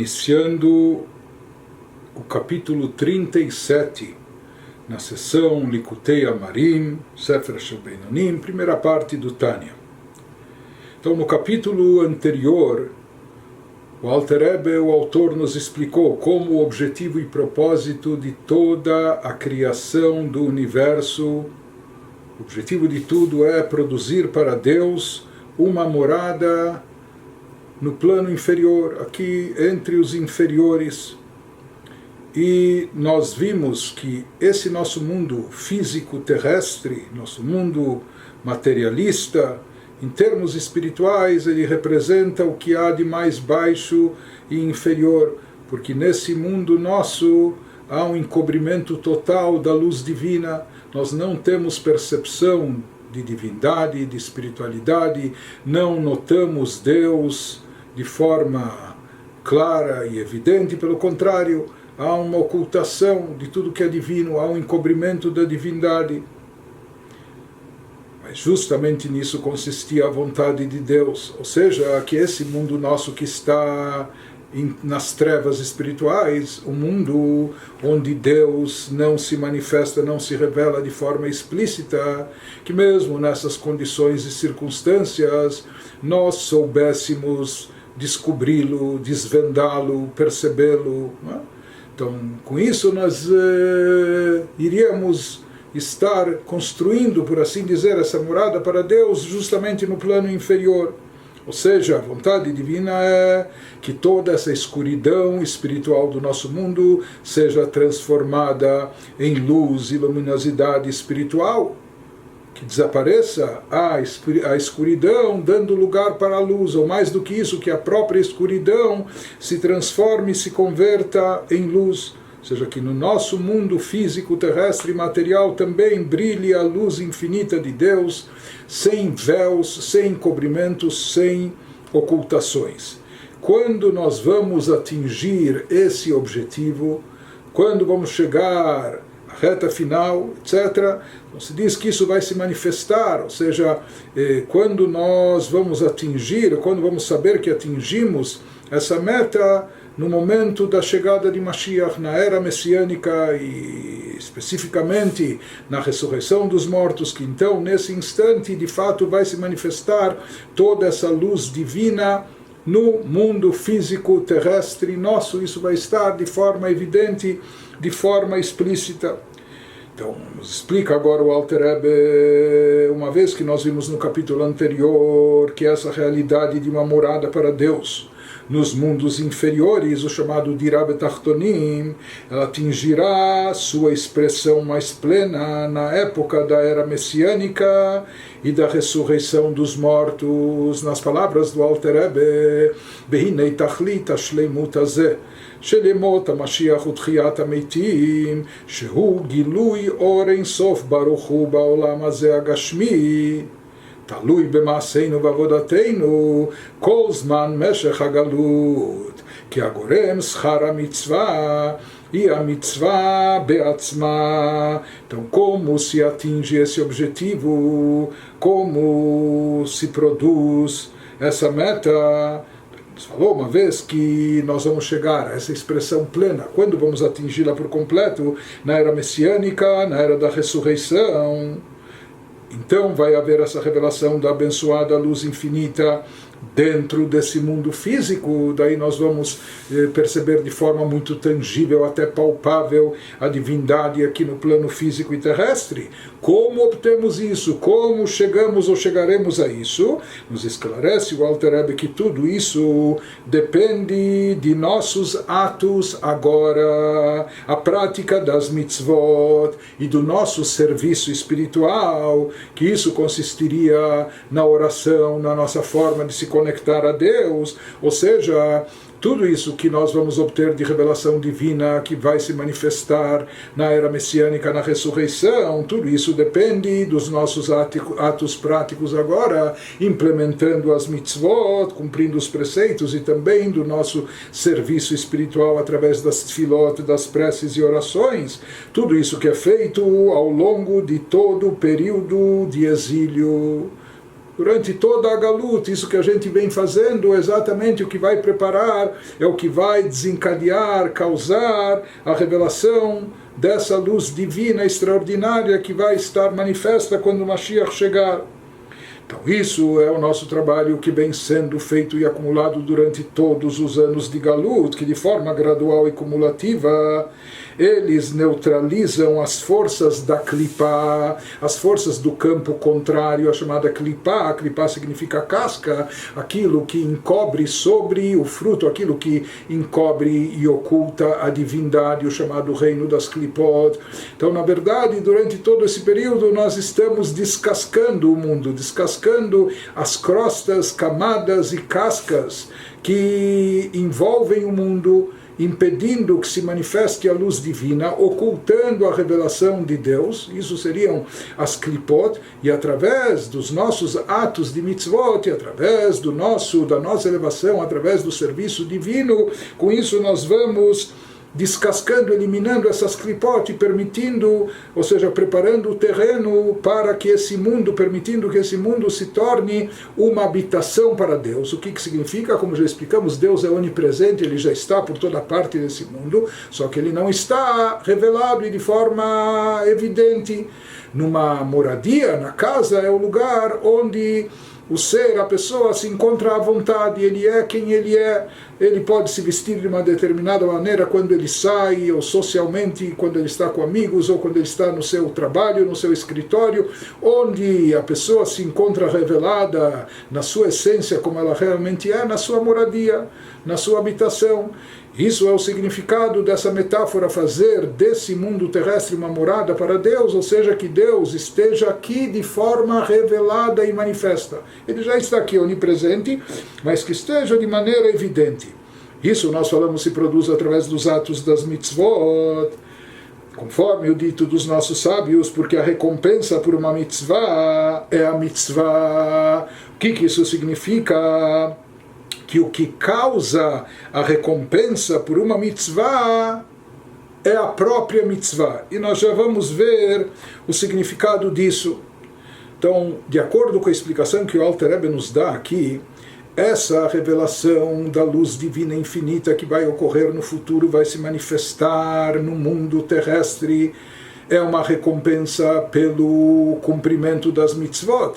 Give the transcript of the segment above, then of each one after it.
iniciando o capítulo 37, na sessão Likutei Amarim, Sefer Shel Beinonim, primeira parte do Tânia. Então, no capítulo anterior, o Alter Rebbe, o autor, nos explicou como o objetivo e propósito de toda a criação do universo, o objetivo de tudo é produzir para Deus uma morada no plano inferior, aqui entre os inferiores. E nós vimos que esse nosso mundo físico terrestre, nosso mundo materialista, em termos espirituais, ele representa o que há de mais baixo e inferior, porque nesse mundo nosso há um encobrimento total da luz divina, nós não temos percepção de divindade, de espiritualidade, não notamos Deus de forma clara e evidente, pelo contrário, há uma ocultação de tudo que é divino, há um encobrimento da divindade. Mas justamente nisso consistia a vontade de Deus, ou seja, que esse mundo nosso que está nas trevas espirituais, o mundo onde Deus não se manifesta, não se revela de forma explícita, que mesmo nessas condições e circunstâncias nós soubéssemos descobri-lo, desvendá-lo, percebê-lo, não é? Então, com isso nós iríamos estar construindo, por assim dizer, essa morada para Deus justamente no plano inferior. Ou seja, a vontade divina é que toda essa escuridão espiritual do nosso mundo seja transformada em luz e luminosidade espiritual, que desapareça a escuridão, dando lugar para a luz, ou mais do que isso, que a própria escuridão se transforme e se converta em luz. Ou seja, que no nosso mundo físico, terrestre e material também brilhe a luz infinita de Deus, sem véus, sem encobrimentos, sem ocultações. Quando nós vamos atingir esse objetivo, quando vamos chegar à reta final, etc., então se diz que isso vai se manifestar, ou seja, quando nós vamos atingir, quando vamos saber que atingimos essa meta, no momento da chegada de Mashiach, na era messiânica e especificamente na ressurreição dos mortos, que então nesse instante de fato vai se manifestar toda essa luz divina no mundo físico terrestre nosso, isso vai estar de forma evidente, de forma explícita. Então, nos explica agora o Alter Rebbe, uma vez que nós vimos no capítulo anterior que essa realidade de uma morada para Deus nos mundos inferiores, o chamado Dirá Betachtonim, ela atingirá sua expressão mais plena na época da era messiânica e da ressurreição dos mortos. Nas palavras do Alter Rebbe, Behinei Tachlit Ashleimut Hazeh של ימות המשיח ותחיית המתים, שהוא גילוי אור אין סוף ברוך הוא בעולם הזה הגשמי, תלוי במעשינו ועבודתנו כל זמן משך הגלות, כי הגורם שכר המצווה e a mitzvah be'atzma. Então, como se atinge esse objetivo, como se produz essa meta? Falou uma vez que nós vamos chegar a essa expressão plena, quando vamos atingi-la por completo, na era messiânica, na era da ressurreição. Então vai haver essa revelação da abençoada luz infinita dentro desse mundo físico. Daí nós vamos perceber de forma muito tangível, até palpável, a divindade aqui no plano físico e terrestre. Como obtemos isso? Como chegamos ou chegaremos a isso? Nos esclarece o Alter Rebbe que tudo isso depende de nossos atos agora, a prática das mitzvot e do nosso serviço espiritual, que isso consistiria na oração, na nossa forma de se conectar a Deus, ou seja, tudo isso que nós vamos obter de revelação divina, que vai se manifestar na era messiânica, na ressurreição, tudo isso depende dos nossos atos práticos agora, implementando as mitzvot, cumprindo os preceitos, e também do nosso serviço espiritual através das tefilot, das preces e orações. Tudo isso que é feito ao longo de todo o período de exílio. durante toda a Galut, isso que a gente vem fazendo é exatamente o que vai preparar, é o que vai desencadear, causar a revelação dessa luz divina extraordinária que vai estar manifesta quando o Mashiach chegar. Então isso é o nosso trabalho que vem sendo feito e acumulado durante todos os anos de Galut, que de forma gradual e cumulativa eles neutralizam as forças da Klipá, as forças do campo contrário, a chamada Klipá. A Klipá significa casca, aquilo que encobre sobre o fruto, aquilo que encobre e oculta a divindade, o chamado reino das Klipot. Então, na verdade, durante todo esse período nós estamos descascando o mundo, descascando as crostas, camadas e cascas que envolvem o mundo, impedindo que se manifeste a luz divina, ocultando a revelação de Deus. Isso seriam as klipot, e através dos nossos atos de mitzvot, e através da nossa elevação, através do serviço divino, com isso nós vamos descascando, eliminando essas klipot e permitindo, ou seja, preparando o terreno para que esse mundo, permitindo que esse mundo se torne uma habitação para Deus. O que significa? Como já explicamos, Deus é onipresente, Ele já está por toda parte desse mundo, só que Ele não está revelado e de forma evidente. Numa moradia, na casa, é o lugar onde o ser, a pessoa se encontra à vontade, ele é quem ele é, ele pode se vestir de uma determinada maneira quando ele sai, ou socialmente, quando ele está com amigos, ou quando ele está no seu trabalho, no seu escritório, onde a pessoa se encontra revelada na sua essência, como ela realmente é, na sua moradia, na sua habitação. Isso é o significado dessa metáfora, fazer desse mundo terrestre uma morada para Deus, ou seja, que Deus esteja aqui de forma revelada e manifesta. Ele já está aqui onipresente, mas que esteja de maneira evidente. Isso nós falamos se produz através dos atos das mitzvot, conforme o dito dos nossos sábios, porque a recompensa por uma mitzvah é a mitzvah. O que isso significa? Que o que causa a recompensa por uma mitzvah é a própria mitzvah. E nós já vamos ver o significado disso. Então, de acordo com a explicação que o Alter Rebbe nos dá aqui, essa revelação da luz divina infinita que vai ocorrer no futuro, vai se manifestar no mundo terrestre, é uma recompensa pelo cumprimento das mitzvot.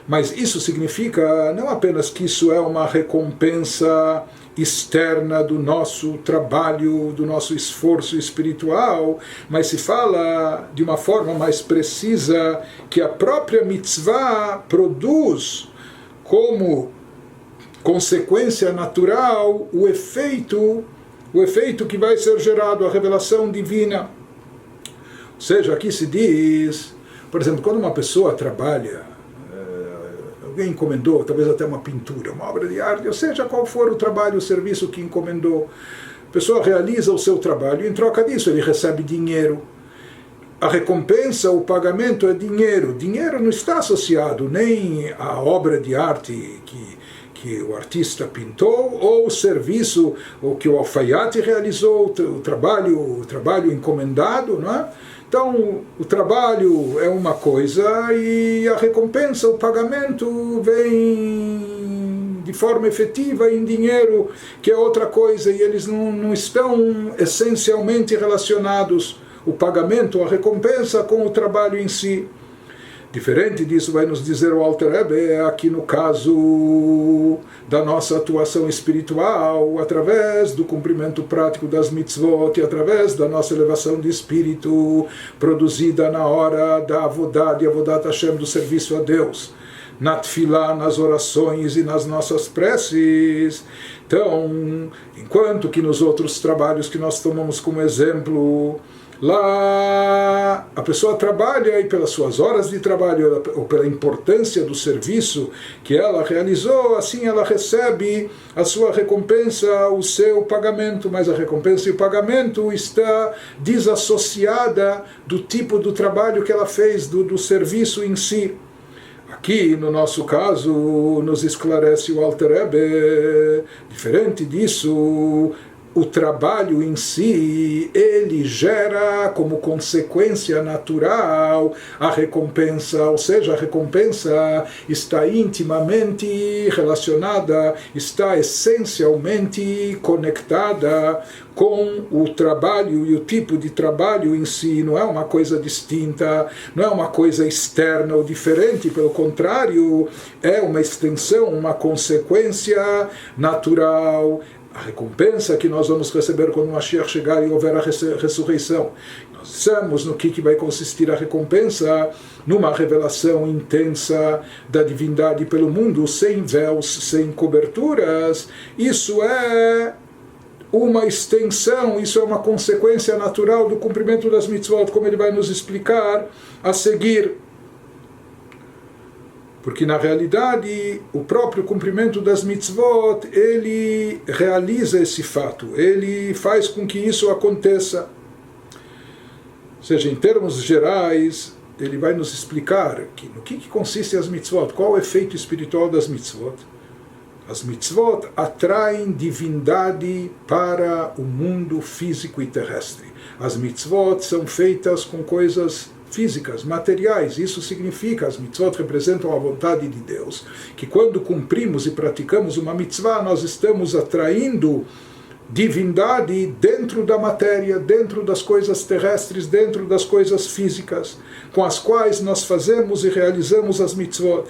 Mas isso significa não apenas que isso é uma recompensa externa do nosso trabalho, do nosso esforço espiritual, mas se fala de uma forma mais precisa que a própria mitzvah produz como consequência natural o efeito que vai ser gerado, a revelação divina. Ou seja, aqui se diz, por exemplo, quando uma pessoa trabalha, alguém encomendou, talvez até uma pintura, uma obra de arte, ou seja, qual for o trabalho, o serviço que encomendou, a pessoa realiza o seu trabalho e em troca disso ele recebe dinheiro. A recompensa, o pagamento é dinheiro. Dinheiro não está associado nem à obra de arte que o artista pintou, ou o serviço ou que o alfaiate realizou, o trabalho encomendado, não é? Então, o trabalho é uma coisa e a recompensa, o pagamento vem de forma efetiva em dinheiro, que é outra coisa, e eles não estão essencialmente relacionados, o pagamento, a recompensa, com o trabalho em si. Diferente disso, vai nos dizer o Alter Rebbe, aqui no caso da nossa atuação espiritual, através do cumprimento prático das mitzvot e através da nossa elevação de espírito produzida na hora da avodat, de avodat Hashem, do serviço a Deus, na tefilá, nas orações e nas nossas preces. Então, enquanto que nos outros trabalhos que nós tomamos como exemplo, lá a pessoa trabalha e pelas suas horas de trabalho ou pela importância do serviço que ela realizou, assim ela recebe a sua recompensa, o seu pagamento, mas a recompensa e o pagamento está desassociada do tipo do trabalho que ela fez, do serviço em si. Aqui, no nosso caso, nos esclarece o Alter Rebbe, diferente disso, o trabalho em si, ele gera como consequência natural a recompensa, ou seja, a recompensa está intimamente relacionada, está essencialmente conectada com o trabalho e o tipo de trabalho em si. Não é uma coisa distinta, não é uma coisa externa ou diferente, pelo contrário, é uma extensão, uma consequência natural. A recompensa que nós vamos receber quando o Mashiach chegar e houver a ressurreição. Nós dissemos no que vai consistir a recompensa, numa revelação intensa da divindade pelo mundo, sem véus, sem coberturas. Isso é uma extensão, isso é uma consequência natural do cumprimento das mitzvot, como ele vai nos explicar a seguir. Porque na realidade o próprio cumprimento das mitzvot, ele realiza esse fato, ele faz com que isso aconteça. Ou seja, em termos gerais, ele vai nos explicar no que consistem as mitzvot, qual o efeito espiritual das mitzvot. As mitzvot atraem divindade para o mundo físico e terrestre. As mitzvot são feitas com coisas físicas, materiais. Isso significa, as mitzvot representam a vontade de Deus, que quando cumprimos e praticamos uma mitzvah, nós estamos atraindo divindade dentro da matéria, dentro das coisas terrestres, dentro das coisas físicas, com as quais nós fazemos e realizamos as mitzvot.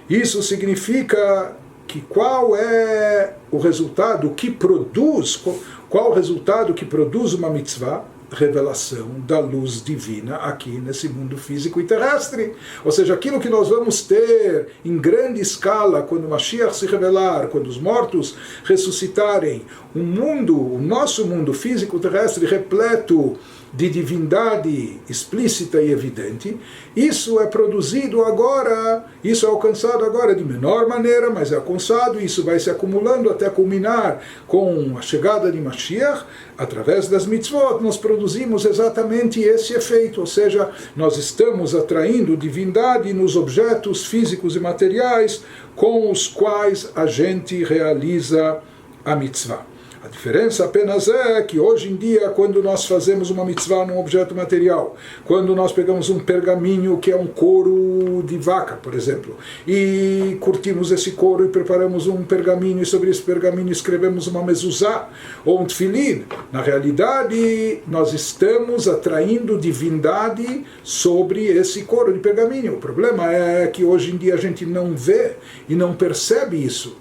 Isso significa que qual é o resultado que produz, qual o resultado que produz uma mitzvah? Revelação da luz divina aqui nesse mundo físico e terrestre. Ou seja, aquilo que nós vamos ter em grande escala quando o Mashiach se revelar, quando os mortos ressuscitarem, o nosso mundo físico e terrestre repleto de divindade explícita e evidente, isso é produzido agora, isso é alcançado agora de menor maneira, mas é alcançado, isso vai se acumulando até culminar com a chegada de Mashiach. Através das mitzvot nós produzimos exatamente esse efeito, ou seja, nós estamos atraindo divindade nos objetos físicos e materiais com os quais a gente realiza a mitzvah. A diferença apenas é que hoje em dia, quando nós fazemos uma mitzvah num objeto material, quando nós pegamos um pergaminho que é um couro de vaca, por exemplo, e curtimos esse couro e preparamos um pergaminho, e sobre esse pergaminho escrevemos uma mezuzá ou um tefilin, na realidade nós estamos atraindo divindade sobre esse couro de pergaminho. O problema é que hoje em dia a gente não vê e não percebe isso.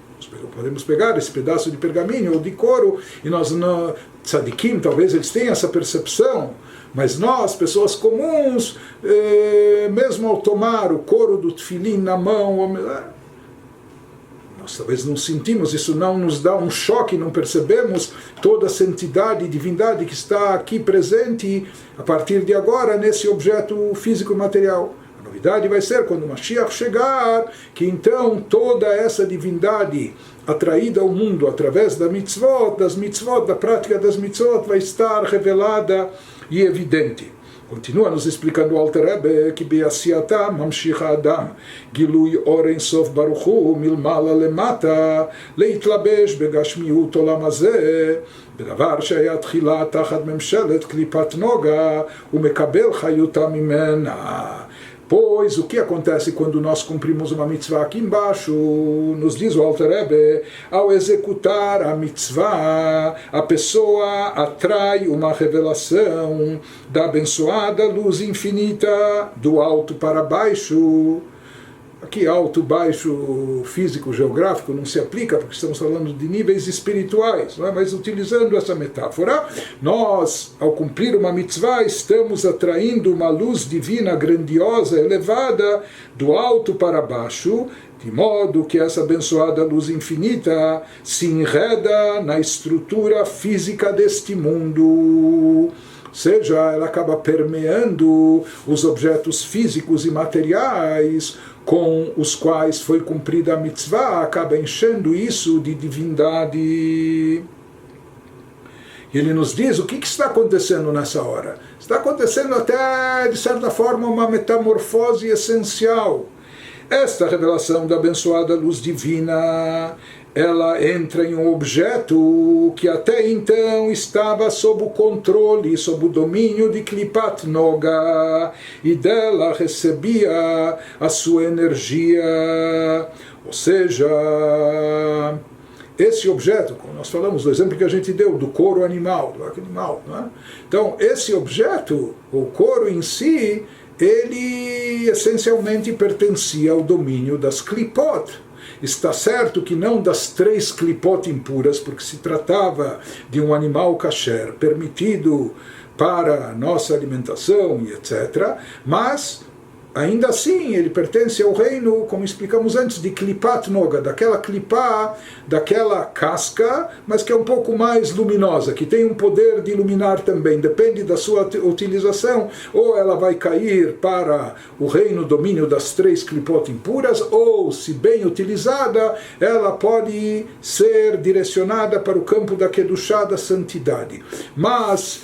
Podemos pegar esse pedaço de pergaminho ou de couro e nós não... Tzadikim, talvez eles tenham essa percepção, mas nós, pessoas comuns, mesmo ao tomar o couro do tefilim na mão, nós talvez não sentimos, isso não nos dá um choque, não percebemos toda a santidade e divindade que está aqui presente a partir de agora nesse objeto físico e material. A novidade vai ser quando o Mashiach chegar, que então toda essa divindade atraída ao mundo através das mitzvot, da prática das mitzvot, vai estar revelada e evidente. Continua nos explicando o Alter Rebbe que be'asiata mamshich adam gilui or ein sof baruch hu milmala lemata leitlabesh begashmiut olam hazeh בדבר שהיה תחילה תחת ממשלת קליפת נוגה ומקבל חיותה ממנה. Pois o que acontece quando nós cumprimos uma mitzvah? Aqui embaixo nos diz o Alter Rebbe, ao executar a mitzvah, a pessoa atrai uma revelação da abençoada luz infinita do alto para baixo. Aqui alto, baixo, físico, geográfico não se aplica porque estamos falando de níveis espirituais, não é? Mas utilizando essa metáfora, nós, ao cumprir uma mitzvah, estamos atraindo uma luz divina grandiosa, elevada, do alto para baixo, de modo que essa abençoada luz infinita se enreda na estrutura física deste mundo. Ou seja, ela acaba permeando os objetos físicos e materiais com os quais foi cumprida a mitzvah, acaba enchendo isso de divindade. E ele nos diz o que está acontecendo nessa hora. Está acontecendo até, de certa forma, uma metamorfose essencial. Esta revelação da abençoada luz divina, ela entra em um objeto que até então estava sob o controle, sob o domínio de Klipat Noga, e dela recebia a sua energia. Ou seja, esse objeto, como nós falamos, do exemplo que a gente deu, do couro animal, do arco animal, não é? Então, esse objeto, o couro em si, ele essencialmente pertencia ao domínio das Klipot. Está certo que não das 3 Klipot impuras, porque se tratava de um animal kasher, permitido para nossa alimentação e etc., mas ainda assim, ele pertence ao reino, como explicamos antes, de Klipat Noga, daquela klipá, daquela casca, mas que é um pouco mais luminosa, que tem um poder de iluminar também. Depende da sua utilização, ou ela vai cair para o reino domínio das 3 klipot impuras, ou, se bem utilizada, ela pode ser direcionada para o campo da Kedushá, da santidade. Mas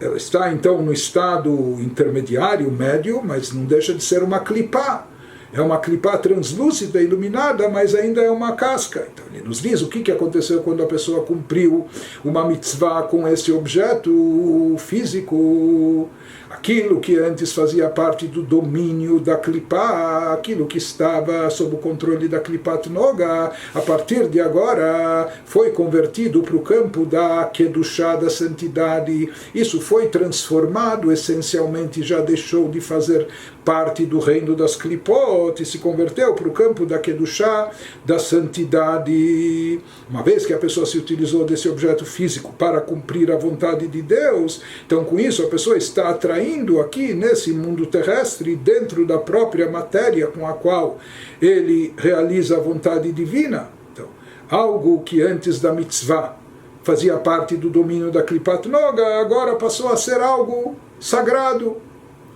ela está então no estado intermediário, médio, mas não deixa de ser uma clipá. É uma clipá translúcida, iluminada, mas ainda é uma casca. Então ele nos diz o que aconteceu quando a pessoa cumpriu uma mitzvah com esse objeto físico. Aquilo que antes fazia parte do domínio da clipá, aquilo que estava sob o controle da Klipat Noga, a partir de agora foi convertido para o campo da Kedushá, da santidade. Isso foi transformado, essencialmente já deixou de fazer parte do reino das Klipot e se converteu para o campo da Kedushá, da santidade. Uma vez que a pessoa se utilizou desse objeto físico para cumprir a vontade de Deus, então com isso a pessoa está atraindo aqui nesse mundo terrestre, dentro da própria matéria com a qual ele realiza a vontade divina. Então, algo que antes da mitzvah fazia parte do domínio da Klipat Noga, agora passou a ser algo sagrado,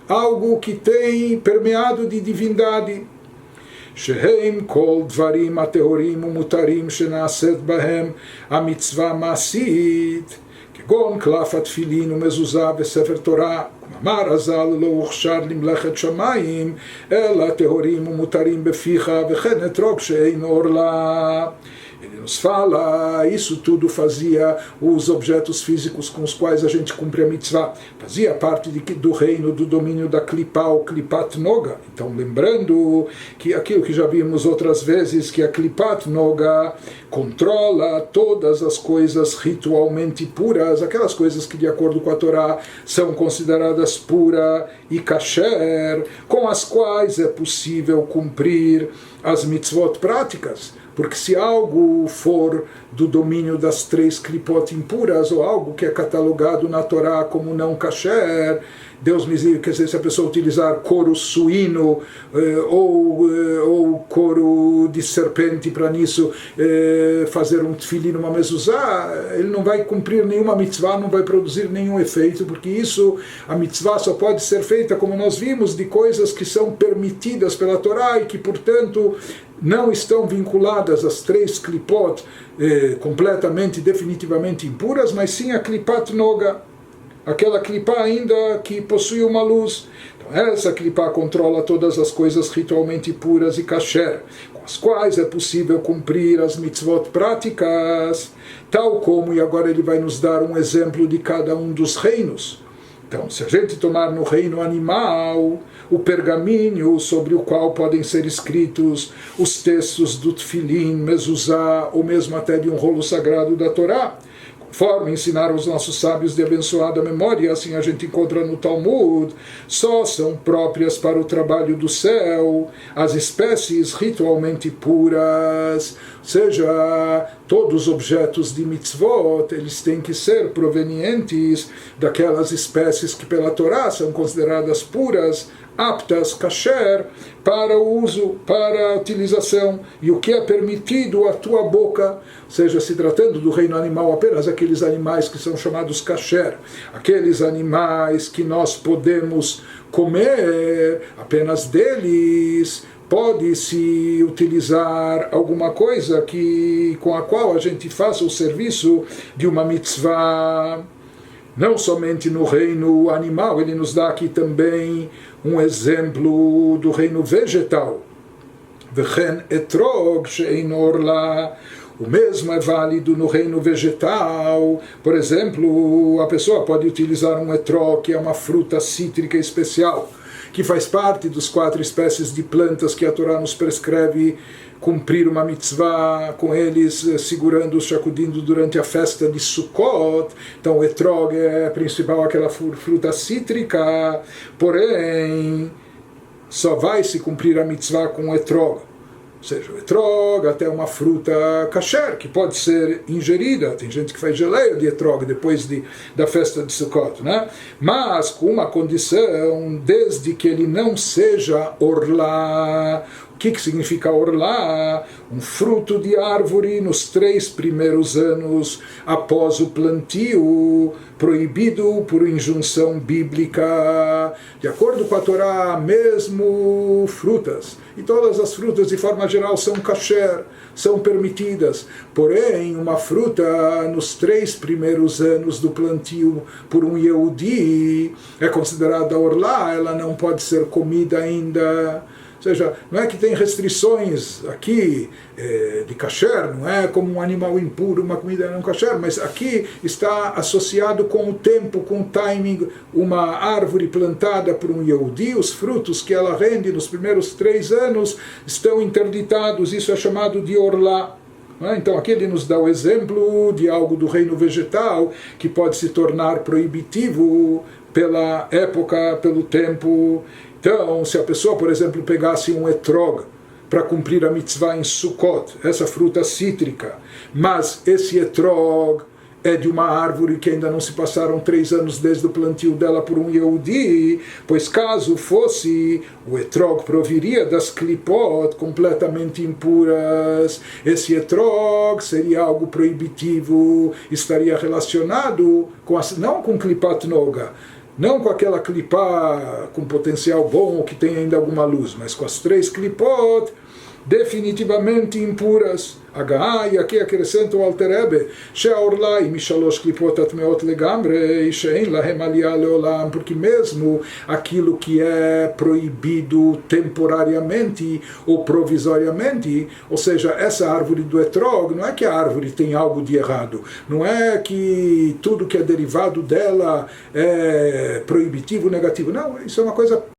algo que tem permeado de divindade. Shehem kol dvarim atehorim umutarim shenaaset bahem a-mitzvah maasit כגון קלף התפילין ומזוזה וספר תורה, כלומר הז"ל לא הוכשר למלאכת שמיים, אלא טהורים ומותרים בפיך, וכן אתרוג שאין עורלה. Ele nos fala, isso tudo fazia os objetos físicos com os quais a gente cumpre a mitzvah. Fazia parte do reino, do domínio da Klipá, ou Klipat Noga. Então, lembrando que aquilo que já vimos outras vezes, que a Klipat Noga controla todas as coisas ritualmente puras, aquelas coisas que, de acordo com a Torá, são consideradas pura e kasher, com as quais é possível cumprir as mitzvot práticas. Porque se algo for do domínio das 3 klipot impuras, ou algo que é catalogado na Torá como não kasher, Deus me diz, quer dizer, se a pessoa utilizar couro suíno ou couro de serpente para nisso fazer um tefilin, uma mezuzá, ele não vai cumprir nenhuma mitzvah, não vai produzir nenhum efeito, porque isso, a mitzvah só pode ser feita, como nós vimos, de coisas que são permitidas pela Torá e que, portanto, não estão vinculadas às 3 klipot completamente, definitivamente impuras, mas sim a klipat noga, aquela klipá ainda que possui uma luz. Então, essa klipá controla todas as coisas ritualmente puras e kasher, com as quais é possível cumprir as mitzvot práticas, tal como, e agora ele vai nos dar um exemplo de cada um dos reinos. Então, se a gente tomar no reino animal o pergaminho sobre o qual podem ser escritos os textos do Tfilin, Mezuzá, ou mesmo até de um rolo sagrado da Torá, conforme ensinaram os nossos sábios de abençoada memória, assim a gente encontra no Talmud, só são próprias para o trabalho do céu as espécies ritualmente puras, ou seja, todos os objetos de mitzvot, eles têm que ser provenientes daquelas espécies que pela Torá são consideradas puras, aptas, kasher, para o uso, para a utilização, e o que é permitido à tua boca, ou seja, se tratando do reino animal, apenas aqueles animais que são chamados kasher, aqueles animais que nós podemos comer, apenas deles pode-se utilizar alguma coisa com a qual a gente faça o serviço de uma mitzvah. Não somente no reino animal, ele nos dá aqui também um exemplo do reino vegetal. V'chen etrog she'ein orla, O mesmo é válido no reino vegetal. Por exemplo, a pessoa pode utilizar um etrog, que é uma fruta cítrica especial, que faz parte dos 4 espécies de plantas que a Torá nos prescreve cumprir uma mitzvah com eles, segurando, sacudindo durante a festa de Sukkot. Então o etrog é principal aquela fruta cítrica, porém só vai se cumprir a mitzvah com o etrog. Ou seja, o etrog até uma fruta kasher, que pode ser ingerida. Tem gente que faz geleia de etrog depois da festa de Sukkot, né? Mas com uma condição, desde que ele não seja orlá. O que significa orlá? Um fruto de árvore nos 3 primeiros anos após o plantio, proibido por injunção bíblica. De acordo com a Torá, mesmo frutas, e todas as frutas de forma geral são kasher, são permitidas. Porém, uma fruta nos 3 primeiros anos do plantio por um Yehudi é considerada orlá, ela não pode ser comida ainda. Ou seja, não é que tem restrições aqui de kasher, não é como um animal impuro, uma comida não kasher, mas aqui está associado com o tempo, com o timing, uma árvore plantada por um Yehudi, os frutos que ela rende nos primeiros 3 anos estão interditados, isso é chamado de orlá. Então aqui ele nos dá o exemplo de algo do reino vegetal que pode se tornar proibitivo pela época, pelo tempo. Então, se a pessoa, por exemplo, pegasse um etrog para cumprir a mitzvah em Sukkot, essa fruta cítrica, mas esse etrog é de uma árvore que ainda não se passaram 3 anos desde o plantio dela por um Yehudi, pois caso fosse, o etrog proviria das klipot completamente impuras. Esse etrog seria algo proibitivo, estaria relacionado com não com klipat noga, não com aquela clipá com potencial bom, que tem ainda alguma luz, mas com as 3 clipot definitivamente impuras. E aqui acrescenta o Alter Rebbe, she'aorlai mishalosh klipot atmeot legamre, she'en lahem aliyah leolam, porque mesmo aquilo que é proibido temporariamente ou provisoriamente, ou seja, essa árvore do etrog, não é que a árvore tem algo de errado, não é que tudo que é derivado dela é proibitivo, negativo, não, isso é uma coisa